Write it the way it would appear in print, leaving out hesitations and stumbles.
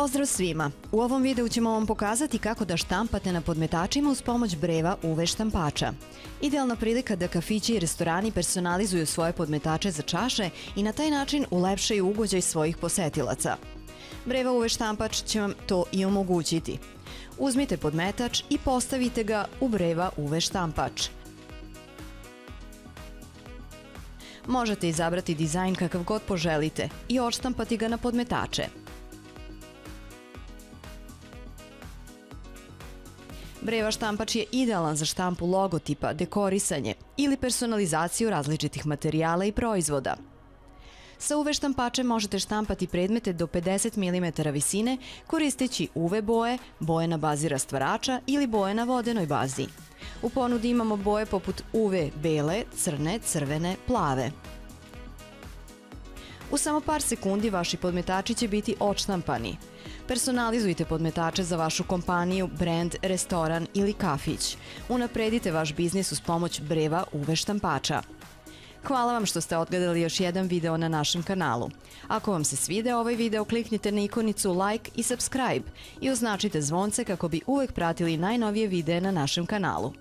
Pozdrav svima! U ovom videu ćemo vam pokazati kako da štampate na podmetačima uz pomoć breva UV štampača. Idealna prilika da kafići i restorani personalizuju svoje podmetače za čaše i na taj način ulepšaju ugođaj svojih posetilaca. Breva UV štampač će vam to i omogućiti. Uzmite podmetač i postavite ga u breva UV štampač. Možete izabrati dizajn kakav god poželite i odštampati ga na podmetače. Breva štampač je idealan za štampu logotipa, dekorisanje ili personalizaciju različitih materijala i proizvoda. Sa UV štampačem možete štampati predmete do 50 mm visine koristeći UV boje, boje na bazi rastvarača ili boje na vodenoj bazi. U ponudi imamo boje poput UV bele, crne, crvene, plave. U samo par sekundi vaši podmetači će biti odštampani. Personalizujte podmetače za vašu kompaniju, brend, restoran ili kafić. Unapredite vaš biznis uz pomoć breva UV štampača. Hvala vam što ste odgledali još jedan video na našem kanalu. Ako vam se svideo ovaj video, kliknite na ikonicu like i subscribe i označite zvonce kako bi uvek pratili najnovije videe na našem kanalu.